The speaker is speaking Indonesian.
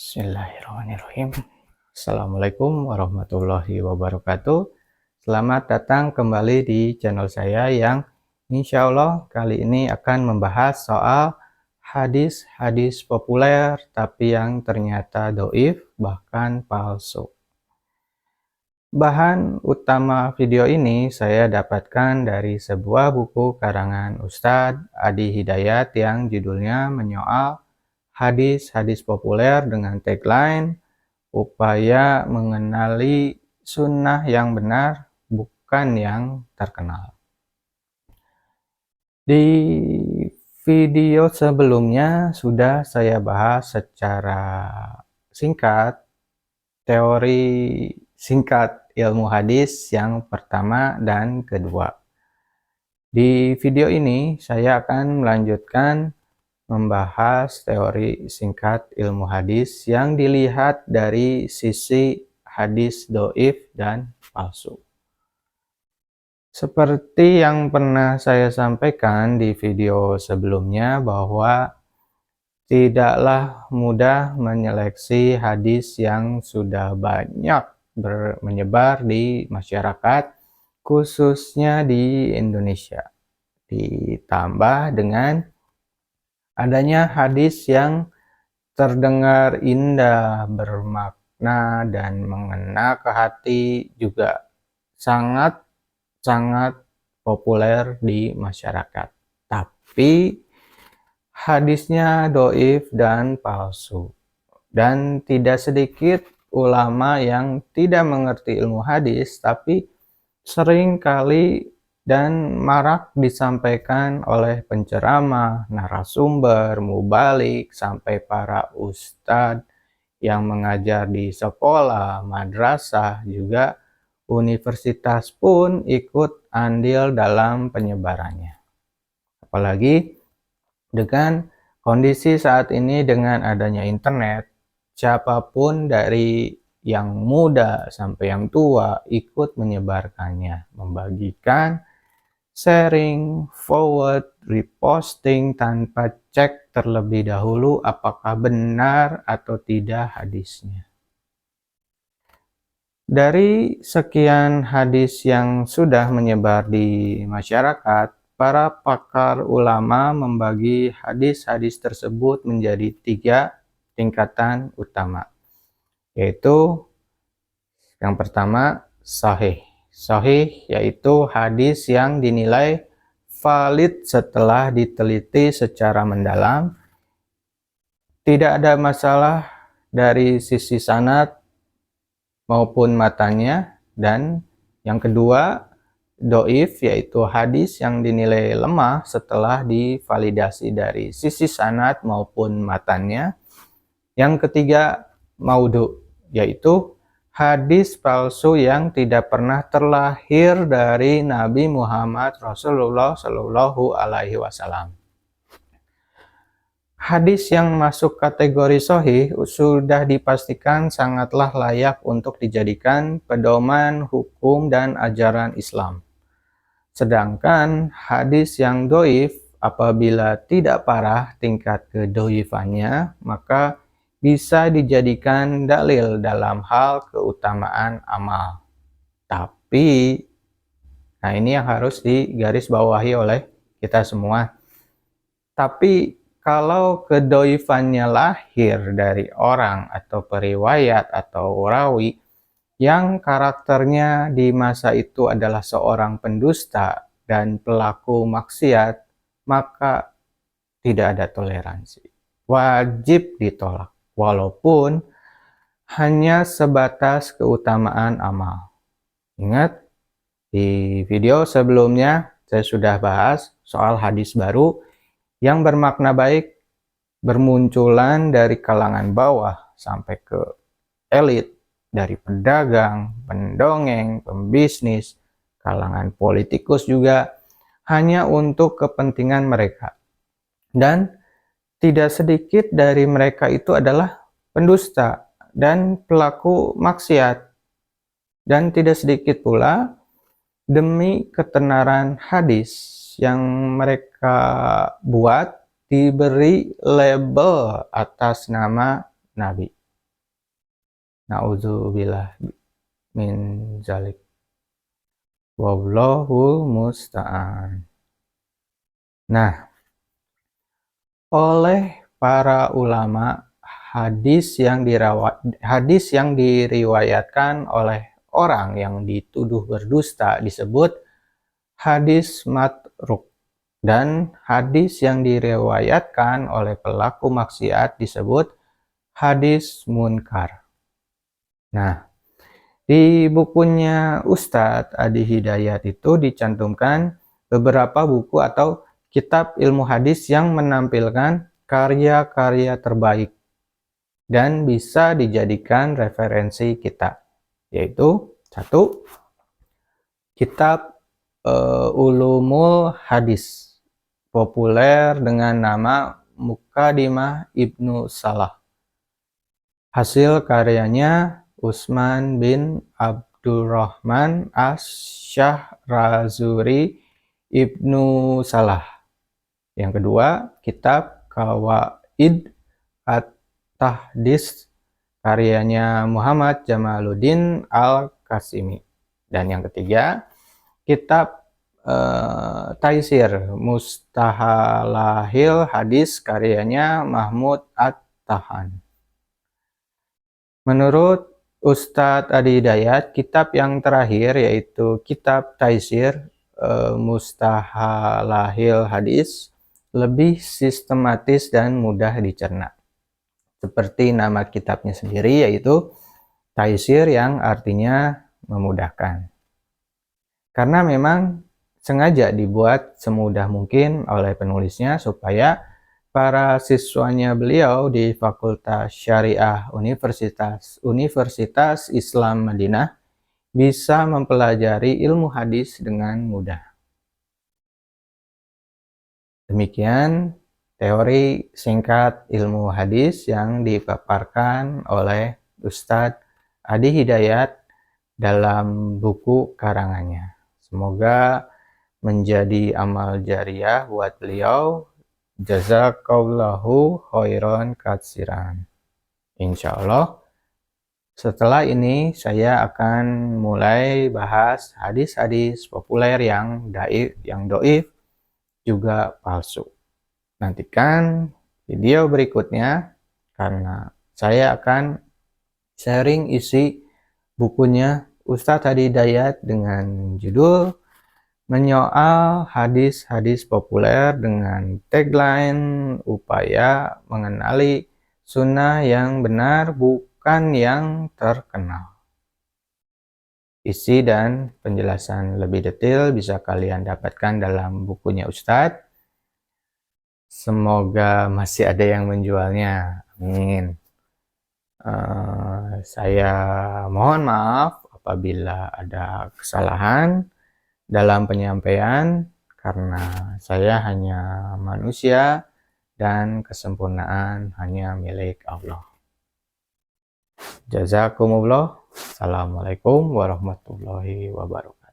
Bismillahirrahmanirrahim. Assalamualaikum warahmatullahi wabarakatuh. Selamat datang kembali di channel saya yang insya Allah kali ini akan membahas soal hadis-hadis populer tapi yang ternyata doif bahkan palsu. Bahan utama video ini saya dapatkan dari sebuah buku karangan Ustadz Adi Hidayat yang judulnya menyoal hadis-hadis populer dengan tagline upaya mengenali sunnah yang benar, bukan yang terkenal. Di video sebelumnya sudah saya bahas secara singkat teori singkat ilmu hadis yang pertama dan kedua. Di video ini saya akan melanjutkan membahas teori singkat ilmu hadis yang dilihat dari sisi hadis doif dan palsu. Seperti yang pernah saya sampaikan di video sebelumnya bahwa tidaklah mudah menyeleksi hadis yang sudah banyak menyebar di masyarakat, khususnya di Indonesia. Ditambah dengan adanya hadis yang terdengar indah, bermakna, dan mengena ke hati juga sangat populer di masyarakat. Tapi hadisnya doif dan palsu. Dan tidak sedikit ulama yang tidak mengerti ilmu hadis, tapi seringkali dan marak disampaikan oleh penceramah, narasumber, mubalik, sampai para ustadz yang mengajar di sekolah, madrasah, juga universitas pun ikut andil dalam penyebarannya. Apalagi dengan kondisi saat ini dengan adanya internet, siapapun dari yang muda sampai yang tua ikut menyebarkannya, membagikan, sharing, forward, reposting tanpa cek terlebih dahulu apakah benar atau tidak hadisnya. Dari sekian hadis yang sudah menyebar di masyarakat, para pakar ulama membagi hadis-hadis tersebut menjadi 3 tingkatan utama, yaitu yang pertama sahih. Sahih yaitu hadis yang dinilai valid setelah diteliti secara mendalam, tidak ada masalah dari sisi sanad maupun matanya. Dan yang kedua doif yaitu hadis yang dinilai lemah setelah divalidasi dari sisi sanad maupun matanya. Yang ketiga maudhu, yaitu hadis palsu yang tidak pernah terlahir dari Nabi Muhammad Rasulullah Shallallahu Alaihi Wasallam. Hadis yang masuk kategori sahih sudah dipastikan sangatlah layak untuk dijadikan pedoman hukum dan ajaran Islam. Sedangkan hadis yang doif apabila tidak parah tingkat kedoifannya, maka bisa dijadikan dalil dalam hal keutamaan amal. Tapi, nah ini yang harus digarisbawahi oleh kita semua. Tapi kalau kedoifannya lahir dari orang atau periwayat atau rawi yang karakternya di masa itu adalah seorang pendusta dan pelaku maksiat, maka tidak ada toleransi. Wajib ditolak, walaupun hanya sebatas keutamaan amal. Ingat, di video sebelumnya saya sudah bahas soal hadis baru yang bermakna baik, bermunculan dari kalangan bawah sampai ke elit, dari pedagang, pendongeng, pembisnis, kalangan politikus juga, hanya untuk kepentingan mereka. Dan tidak sedikit dari mereka itu adalah pendusta dan pelaku maksiat. Dan tidak sedikit pula demi ketenaran hadis yang mereka buat diberi label atas nama Nabi. Nauzubillah min zalik. Wallahu musta'an. Nah, oleh para ulama, hadis yang diriwayatkan oleh orang yang dituduh berdusta disebut hadis matruk, dan hadis yang diriwayatkan oleh pelaku maksiat disebut hadis munkar. Nah, di bukunya Ustadz Adi Hidayat itu dicantumkan beberapa buku atau kitab ilmu hadis yang menampilkan karya-karya terbaik dan bisa dijadikan referensi kita, yaitu satu, kitab Ulumul Hadis, populer dengan nama Muqaddimah Ibnu Salah. Hasil karyanya Utsman bin Abdurrahman Asy-Syahrazuri Ibnu Salah. Yang kedua, kitab Qawaid At-Tahdits, karyanya Muhammad Jamaluddin Al-Qasimi. Dan yang ketiga, kitab Taisir Mustahalahil Hadis, karyanya Mahmud At-Tahan. Menurut Ustadz Adi Hidayat, kitab yang terakhir yaitu kitab Taisir Mustahalahil Hadis lebih sistematis dan mudah dicerna. Seperti nama kitabnya sendiri, yaitu Taisir, yang artinya memudahkan. Karena memang sengaja dibuat semudah mungkin oleh penulisnya supaya para siswanya beliau di Fakultas Syariah Universitas Islam Madinah bisa mempelajari ilmu hadis dengan mudah. Demikian teori singkat ilmu hadis yang dipaparkan oleh Ustadz Adi Hidayat dalam buku karangannya. Semoga menjadi amal jariah buat beliau. Jazakallahu khairan katsiran. Insya Allah setelah ini saya akan mulai bahas hadis-hadis populer yang doif juga palsu. Nantikan video berikutnya karena saya akan sharing isi bukunya Ustadz Adi Hidayat dengan judul Menyoal Hadis-Hadis Populer dengan tagline upaya mengenali sunnah yang benar, bukan yang terkenal. Isi dan penjelasan lebih detail bisa kalian dapatkan dalam bukunya Ustadz. Semoga masih ada yang menjualnya. Amin. Saya mohon maaf apabila ada kesalahan dalam penyampaian, karena saya hanya manusia dan kesempurnaan hanya milik Allah. Jazakumullah. Assalamualaikum warahmatullahi wabarakatuh.